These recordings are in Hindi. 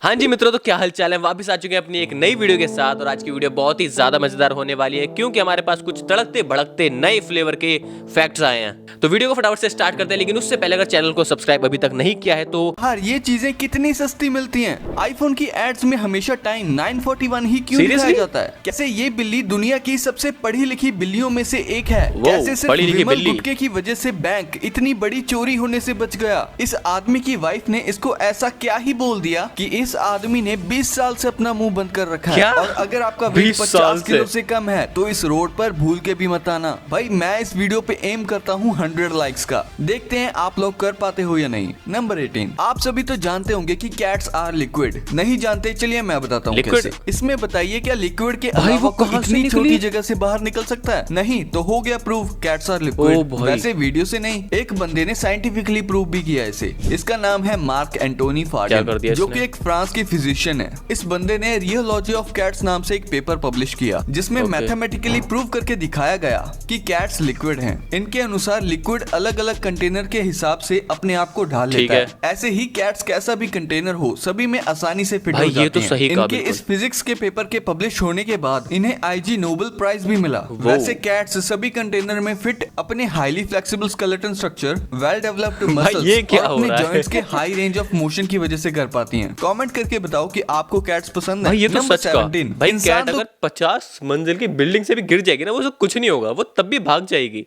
हाँ जी मित्रों, तो क्या हालचाल है। वापस आ चुके हैं अपनी एक नई वीडियो के साथ। और आज की वीडियो बहुत ही ज्यादा मजेदार होने वाली है क्योंकि हमारे पास कुछ तड़कते भड़कते नए फ्लेवर के फैक्ट्स आए हैं। तो वीडियो को फटाफट से स्टार्ट करते हैं, लेकिन उससे पहले अगर चैनल को सब्सक्राइब अभी तक नहीं किया है तो यार ये चीजें कितनी सस्ती मिलती हैं। आईफोन की एड्स में हमेशा टाइम 941 ही क्यों दिखाया जाता है। कैसे ये बिल्ली दुनिया की सबसे पढ़ी लिखी बिल्लियों में से एक है। कैसे सिर्फ विमल गुटके की वजह से बैंक इतनी बड़ी चोरी होने से बच गया। इस आदमी की वाइफ ने इसको ऐसा क्या ही बोल दिया कि इस आदमी ने 20 साल से अपना मुंह बंद कर रखा है। और अगर आपका वेट 50 किलो से कम है तो इस रोड पर भूल के भी मत आना। भाई मैं इस वीडियो पे एम करता हूँ 100 लाइक्स का। देखते हैं आप लोग कर पाते हो या नहीं। नंबर 18, आप सभी तो जानते होंगे कि कैट्स आर लिक्विड। नहीं जानते, चलिए मैं बताता हूँ कैसे। इसमें बताइए क्या लिक्विड के अलावा कोई इतनी छोटी जगह से बाहर निकल सकता है? नहीं तो हो गया प्रूफ, कैट्स आर लिक्विड। वैसे वीडियो से नहीं, एक बंदे ने साइंटिफिकली प्रूव भी किया इसे। इसका नाम है मार्क एंटोनी फार्डन, जो कि एक फ्रांस की फिजिशियन है। इस बंदे ने रियोलॉजी ऑफ कैट्स नाम से एक पेपर पब्लिश किया जिसमें मैथमेटिकली प्रूव करके दिखाया गया कि कैट्स लिक्विड हैं। इनके अनुसार लिक्विड अलग अलग कंटेनर के हिसाब से अपने आप को ढाल लेता है। ऐसे ही कैट्स कैसा भी कंटेनर हो सभी में आसानी से फिट हो जाते हैं। इनके इस फिजिक्स के पेपर के पब्लिश होने के बाद इन्हें आईजी नोबेल प्राइज भी मिला। वैसे कैट्स सभी कंटेनर में फिट अपने highly flexible skeleton structure, well developed muscles और अपने जॉइंट्स के हाई रेंज ऑफ मोशन की वजह से कर पाती हैं। कमेंट करके बताओ कि आपको कैट्स पसंद है। भाई ये तो सच का। भाई कैट अगर 50 मंजिल की बिल्डिंग से भी गिर जाएगी ना, वो कुछ नहीं होगा, वो तब भी भाग जाएगी।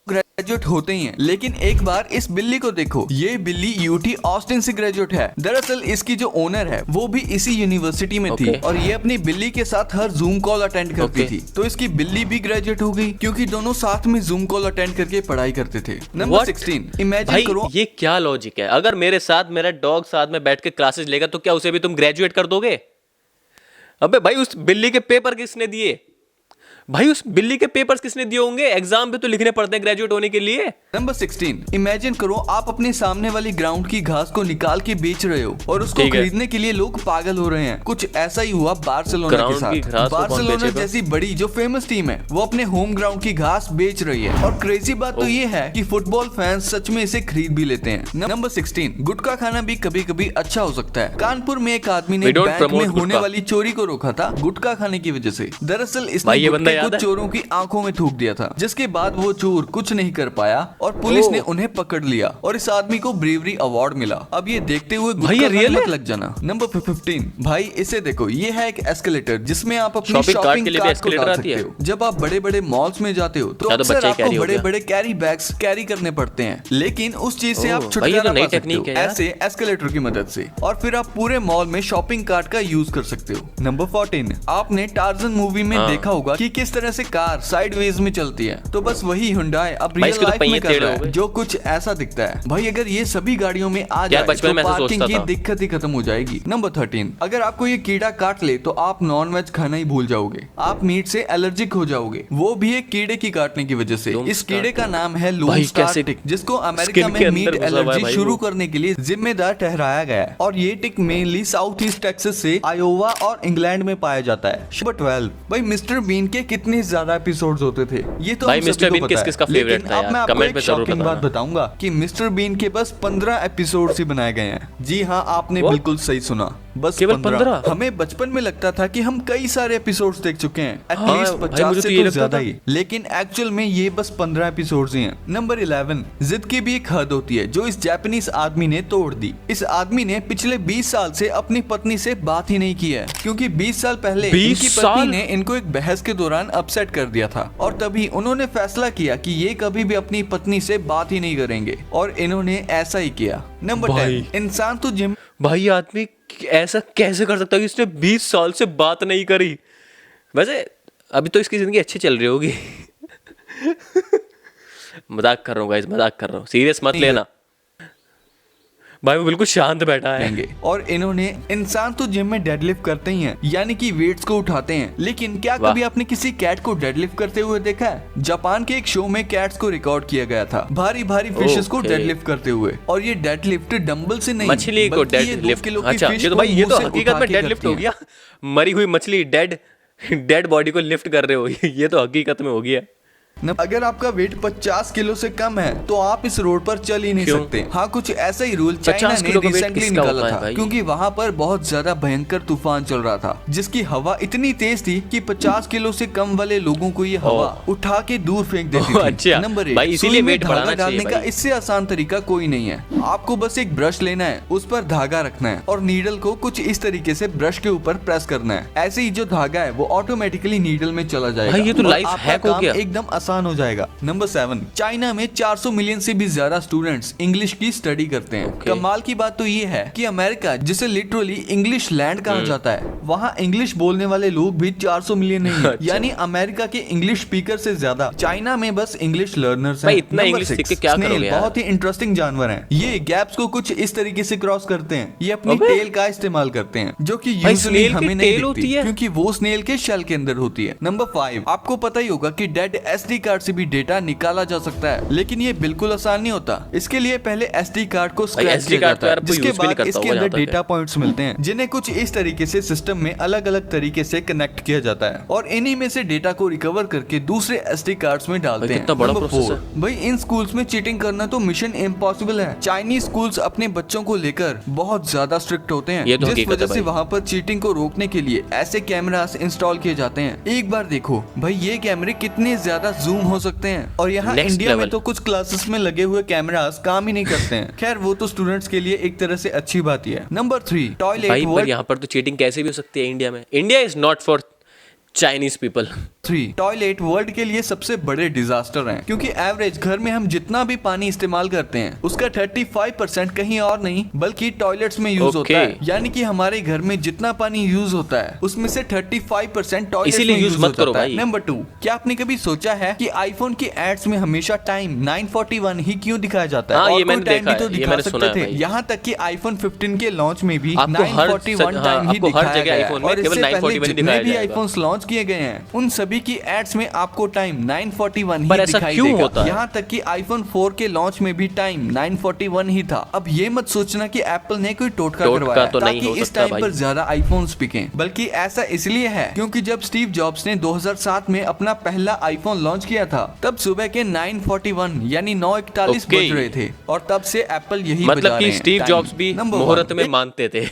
ग्रेजुएट होते ही हैं, लेकिन एक बार इस बिल्ली को देखो। ये बिल्ली यूटी ऑस्टिन से ग्रेजुएट है। दरअसल इसकी जो ओनर है वो भी इसी यूनिवर्सिटी में थी और ये अपनी बिल्ली के साथ हर जूम कॉल अटेंड करती थी। तो इसकी बिल्ली भी ग्रेजुएट हो गई क्योंकि दोनों साथ में जूम कॉल अटेंड करके पढ़ाई करते थे। नंबर 16, इमेजिन करो ये क्या लॉजिक है। अगर मेरे साथ मेरा डॉग साथ में बैठ के क्लासेस लेगा तो क्या उसे भी तुम ग्रेजुएट कर दोगे? अबे भाई उस बिल्ली के पेपर किसने दिए? भाई उस बिल्ली के पेपर्स किसने दिए होंगे? एग्जाम पे तो लिखने पड़ते हैं ग्रेजुएट होने के लिए। नंबर 16, इमेजिन करो आप अपने सामने वाली ग्राउंड की घास को निकाल के बेच रहे हो और उसको खरीदने के लिए लोग पागल हो रहे हैं। कुछ ऐसा ही हुआ बार्सिलोना के साथ। बार्सिलोना जैसी बड़ी जो फेमस टीम है वो अपने होम ग्राउंड की घास बेच रही है। और क्रेजी बात तो ये है कि फुटबॉल फैंस सच में इसे खरीद भी लेते हैं। नंबर 16, गुटखा खाना भी कभी कभी अच्छा हो सकता है। कानपुर में एक आदमी ने बैंक में होने वाली चोरी को रोका था गुटखा खाने की वजह से। दरअसल इसने कुछ चोरों की आंखों में थूक दिया था, जिसके बाद वो चोर कुछ नहीं कर पाया और पुलिस ने उन्हें पकड़ लिया और इस आदमी को ब्रेवरी अवार्ड मिला। अब ये देखते हुए गुटखा खाने मत लग जाना। नंबर 15, भाई इसे देखो, ये है एक एस्केलेटर जिसमें आप अपनी शॉपिंग कार्ट को डाल सकते हो। जब आप बड़े बड़े मॉल्स में जाते हो तो अक्सर आपको बड़े बड़े कैरी बैग्स कैरी करने पड़ते हैं, लेकिन उस चीज से आप छुटकारा पा सकते हो ऐसे एस्केलेटर की मदद से। और फिर आप पूरे मॉल में शॉपिंग कार्ट का यूज कर सकते हो। नंबर 14, आपने टार्जन मूवी में देखा होगा कि किस तरह से कार साइडवेज में चलती है, तो बस वही हुंडई अब रियल लाइफ में कर रहा है, जो कुछ ऐसा दिखता है। भाई अगर ये सभी गाड़ियों में आ जाए तो पार्किंग की दिक्कत ही खत्म हो जाएगी। नंबर 13, अगर आपको ये कीड़ा काट ले तो आप नॉन वेज खाना ही भूल जाओगे। आप मीट से एलर्जिक हो जाओगे, वो भी एक कीड़े की काटने की वजह से। इस कीड़े का नाम है लून स्टार टिक, जिसको अमेरिका में मीट एलर्जी शुरू करने के लिए जिम्मेदार ठहराया गया है। और ये टिक मेनली साउथ ईस्ट टेक्सास से आयोवा और इंग्लैंड में पाया जाता है। नंबर 12, भाई मिस्टर बीन के कितने ज्यादा एपिसोड्स होते थे ये तो भाई मिस्टर बीन किसका फेवरेट था यार? कमेंट में जरूर बताना। बात बताऊंगा कि मिस्टर बीन के बस 15 एपिसोड्स ही बनाए गए हैं। जी हाँ, आपने बिल्कुल सही सुना, बस केवल 15। हमें बचपन में लगता था कि हम कई सारे एपिसोड्स देख चुके हैं, एटलीस्ट 50 से तो ज्यादा ही, लेकिन एक्चुअल में ये बस 15 एपिसोड्स ही हैं। नंबर 11, जिद की भी एक हद होती है जो इस जापानीज आदमी ने तोड़ दी। इस आदमी ने पिछले 20 साल से अपनी पत्नी से बात ही नहीं की है क्योंकि 20 साल पहले इनकी पत्नी ने इनको एक बहस के दौरान अपसेट कर दिया था और तभी उन्होंने फैसला किया कि ये कभी भी अपनी पत्नी से बात ही नहीं करेंगे और इन्होंने ऐसा ही किया। नंबर 10, इंसान तो जिम। भाई आदमी ऐसा कैसे कर सकता है कि इसने 20 साल से बात नहीं करी? वैसे अभी तो इसकी जिंदगी अच्छी चल रही होगी। मजाक कर रहा हूँ गाइस, मजाक कर रहा हूँ, सीरियस मत लेना। भाई वो बिल्कुल शांत बैठा है। और इन्होंने इंसान तो जिम में डेडलिफ्ट करते ही हैं, यानी कि वेट्स को उठाते हैं, लेकिन क्या कभी आपने किसी कैट को डेडलिफ्ट करते हुए देखा है? जापान के एक शो में कैट्स को रिकॉर्ड किया गया था भारी भारी फिशेस को डेडलिफ्ट करते हुए। और ये डेडलिफ्ट डंबल से नहीं, मछली को डेडलिफ्ट। अच्छा ये तो भाई ये तो हकीकत में डेडलिफ्ट हो गया। मरी हुई मछली डेड बॉडी को लिफ्ट कर रहे हो, ये तो हकीकत में हो गया। अगर आपका वेट 50 किलो से कम है तो आप इस रोड पर चल ही नहीं सकते। हाँ, कुछ ऐसा ही रूल चाइना ने रिसेंटली निकाला था, क्योंकि वहाँ पर बहुत ज्यादा भयंकर तूफान चल रहा था, जिसकी हवा इतनी तेज थी कि 50 किलो से कम वाले लोगों को ये हवा उठा के दूर फेंक देती थी। अच्छा, नंबर 1, इसीलिए वेट धागा डालने का इससे आसान तरीका कोई नहीं है। आपको बस एक ब्रश लेना है, उस पर धागा रखना है और नीडल को कुछ इस तरीके से ब्रश के ऊपर प्रेस करना है। ऐसे ही जो धागा है वो ऑटोमेटिकली नीडल में चला जाएगा। ये तो लाइफ हैक हो गया, एकदम आसान हो जाएगा। नंबर 7, चाइना में 400 मिलियन से भी ज्यादा स्टूडेंट्स इंग्लिश की स्टडी करते हैं। कमाल की बात तो ये है कि अमेरिका, जिसे लिटरली इंग्लिश लैंड कहा जाता है, वहाँ इंग्लिश बोलने वाले लोग भी 400 मिलियन नहीं है। यानी अमेरिका के इंग्लिश स्पीकर से ज्यादा चाइना में बस इंग्लिश लर्नर्स हैं। इतना इंग्लिश सीख के क्या करोगे यार? बहुत ही इंटरेस्टिंग जानवर हैं। ये गैप्स को कुछ इस तरीके से क्रॉस करते हैं। ये अपनी टेल का इस्तेमाल करते हैं, जो कि यूजुअली हमें नहीं दिखती, क्योंकि वो स्नेल के शेल के अंदर होती है। नंबर 5, आपको पता ही होगा कि डेड एसडी कार्ड से भी डेटा निकाला जा सकता है, लेकिन ये बिल्कुल आसान नहीं होता। इसके लिए पहले एसडी कार्ड को स्क्रैच किया जाता है, जिसके बाद इसके अंदर डेटा पॉइंट्स मिलते हैं, जिन्हें कुछ इस तरीके से सिस्टम में अलग अलग तरीके से कनेक्ट किया जाता है और इन्हीं में से डेटा को रिकवर करके दूसरे एसडी कार्ड्स में डालते हैं। नंबर 4, भाई इन स्कूल्स में चीटिंग करना तो मिशन इम्पॉसिबल है। चाइनीज स्कूल्स अपने बच्चों को लेकर बहुत ज्यादा स्ट्रिक्ट होते हैं, जिस वजह से वहाँ पर चीटिंग को रोकने के लिए ऐसे कैमरास इंस्टॉल किए जाते हैं। एक बार देखो भाई, ये कैमरे कितने ज्यादा जूम हो सकते हैं, और यहाँ इंडिया में तो कुछ क्लासेस में लगे हुए कैमरास काम ही नहीं करते हैं। खैर, वो तो स्टूडेंट्स के लिए एक तरह से अच्छी बात ही है। Number 3, toilet. पर यहाँ पर तो चीटिंग कैसे भी हो सकती है इंडिया में। India is not for Chinese people. 3, toilet world के लिए सबसे बड़े डिजास्टर हैं, क्योंकि एवरेज घर में हम जितना भी पानी इस्तेमाल करते हैं उसका 35% कहीं और नहीं बल्कि टॉयलेट्स में यूज होता है। यानी कि हमारे घर में जितना पानी यूज होता है उसमें से 35% टॉयलेट्स में यूज होता है। नंबर 2, क्या आपने कभी सोचा है कि आईफोन की एड्स में हमेशा टाइम 9:41 ही क्यों दिखाया जाता है? और कोई टाइम भी तो दिखा सकते थे। यहाँ तक कि आईफोन 15 के लॉन्च में भी 9:41 टाइम ही दिखाया गया है, और इससे पहले जितने भी आईफोन्स लॉन्च किए गए हैं उन सभी की एड्स में आपको टाइम 9:41 ही दिखाई देगा। यहाँ तक कि आईफोन 4 के लॉन्च में भी टाइम 9:41 ही था। अब ये मत सोचना कि एप्पल ने कोई टोटका करवाया ताकि इस टाइम पर ज्यादा आईफोन्स बिकें, बल्कि ऐसा इसलिए है क्योंकि जब स्टीव जॉब्स ने 2007 में अपना पहला आईफोन लॉन्च किया था तब सुबह के 9:41 यानी 9:41 बज रहे थे, और तब से एप्पल यही मतलब कि स्टीव जॉब्स भी मुहूर्त में मानते थे।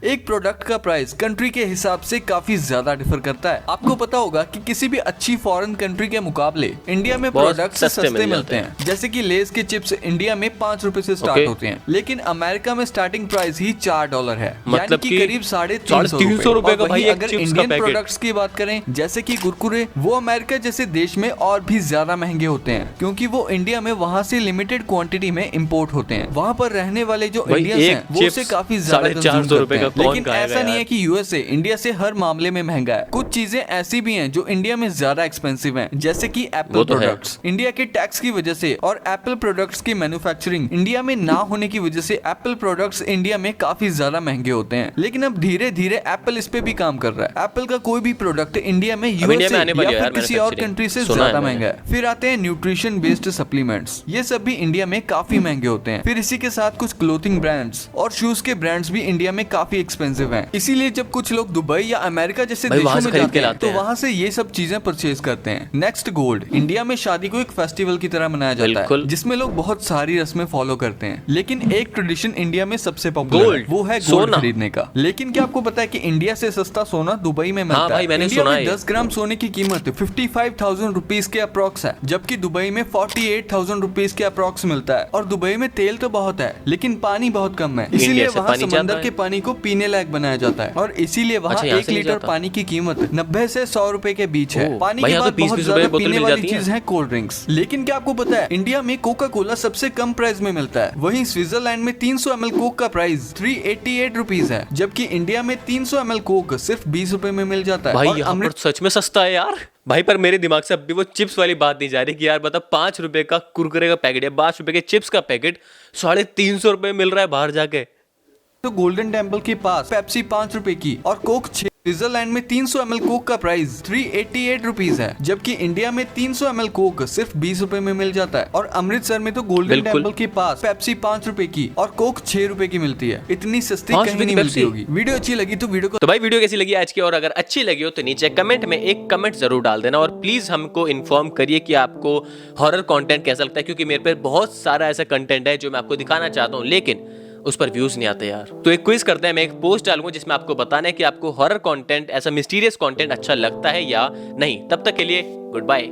एक प्रोडक्ट का प्राइस कंट्री के हिसाब से काफी ज्यादा डिफर करता है। आपको पता होगा कि किसी भी अच्छी फॉरेन कंट्री के मुकाबले इंडिया में प्रोडक्ट सस्ते मिलते हैं। जैसे कि लेस के चिप्स इंडिया में 5 रुपए से स्टार्ट होते हैं, लेकिन अमेरिका में स्टार्टिंग प्राइस ही $4 है, यानी कि करीब 350 रुपए का। भाई अगर इंडियन प्रोडक्ट्स की बात करें जैसे कि कुरकुरे, वो अमेरिका जैसे देश में और भी ज्यादा महंगे होते हैं, क्योंकि वो इंडिया में वहाँ से लिमिटेड क्वांटिटी में इम्पोर्ट होते हैं। वहाँ पर रहने वाले जो इंडियंस हैं वो उसे काफी ज्यादा रुपए का। लेकिन ऐसा नहीं है कि यूएसए इंडिया से हर मामले में महंगा है। कुछ चीजें ऐसी भी हैं जो इंडिया में ज्यादा एक्सपेंसिव हैं, जैसे कि एप्पल प्रोडक्ट्स। इंडिया के टैक्स की वजह से और एप्पल प्रोडक्ट्स की मैन्युफैक्चरिंग इंडिया में ना होने की वजह से एप्पल प्रोडक्ट्स इंडिया में काफी ज्यादा महंगे होते हैं। लेकिन अब धीरे धीरे एप्पल इस पे भी काम कर रहा है। एप्पल का कोई भी प्रोडक्ट इंडिया में यूएसए या फिर किसी और कंट्री से ज्यादा महंगा है। फिर आते हैं न्यूट्रिशन बेस्ड सप्लीमेंट्स, ये सब भी इंडिया में काफी महंगे होते हैं। फिर इसी के साथ कुछ क्लोथिंग ब्रांड्स और शूज के ब्रांड्स भी इंडिया में काफी एक्सपेंसिव हैं। इसीलिए जब कुछ लोग दुबई या अमेरिका जैसे देशों में जाते हैं तो वहाँ से ये सब चीजें परचेज करते हैं। Next, gold. इंडिया में शादी को एक फेस्टिवल की तरह मनाया जाता है, जिसमें लोग बहुत सारी रस्में फॉलो करते हैं। लेकिन एक ट्रेडिशन इंडिया में सबसे पॉपुलर है, वो है गोल्ड खरीदने का। लेकिन क्या आपको पता है कि इंडिया से सस्ता सोना दुबई में मिलता है? इंडिया में 10 ग्राम सोने की कीमत 55,000 रुपीज के अप्रोक्स है, जबकि दुबई में 48,000 रुपीज के अप्रोक्स मिलता है। और दुबई में तेल तो बहुत है लेकिन पानी बहुत कम है, इसीलिए वहाँ समंदर के पानी को पीने लायक बनाया जाता है, और इसीलिए वहाँ 1 लीटर पानी की कीमत 90 से 100 रुपए के बीच है। पानी के बाद बहुत ज्यादा पीने वाली चीज है कोल्ड ड्रिंक्स। लेकिन क्या आपको पता है इंडिया में कोका कोला सबसे कम प्राइस में मिलता है, वहीं स्विट्जरलैंड में 300 ml कोक का प्राइस 388 रुपीज है, जबकि इंडिया में 300 ml कोक सिर्फ 20 रुपए में मिल जाता है। भाई यहाँ पर सच में सस्ता है यार। भाई पर मेरे दिमाग से अब भी वो चिप्स वाली बात नहीं जा रही कि यार बता 5 रुपए का कुरकुरे का पैकेट या 5 रुपए के चिप्स का पैकेट 350 रुपए मिल रहा है बाहर जाके। तो गोल्डन टेम्पल के पास पेप्सी 5 रुपए की और कोक 6 स्विट्जरलैंड में 300 ml कोक का प्राइस 388 रुपीज है, जबकि इंडिया में 300 ml कोक सिर्फ 20 रुपए में मिल जाता है। और अमृतसर में तो गोल्डन टेम्पल के पास पेप्सी 5 रुपए की और कोक 6 रुपए की मिलती है। इतनी सस्ती कहीं नहीं मिलती होगी। वीडियो अच्छी लगी तो वीडियो को, तो भाई वीडियो कैसी लगी आज की, और अगर अच्छी लगी हो तो नीचे कमेंट में एक कमेंट जरूर डाल देना, और प्लीज हमको इन्फॉर्म करिए कि आपको हॉरर कंटेंट कैसा लगता है, क्योंकि मेरे पे बहुत सारा ऐसा कंटेंट है जो मैं आपको दिखाना चाहता हूँ लेकिन उस पर व्यूज नहीं आते यार। तो एक क्विज करते हैं, मैं एक पोस्ट डालूंगा जिसमें आपको बताना है कि आपको हॉरर कंटेंट, ऐसा मिस्टीरियस कंटेंट अच्छा लगता है या नहीं। तब तक के लिए गुड बाय।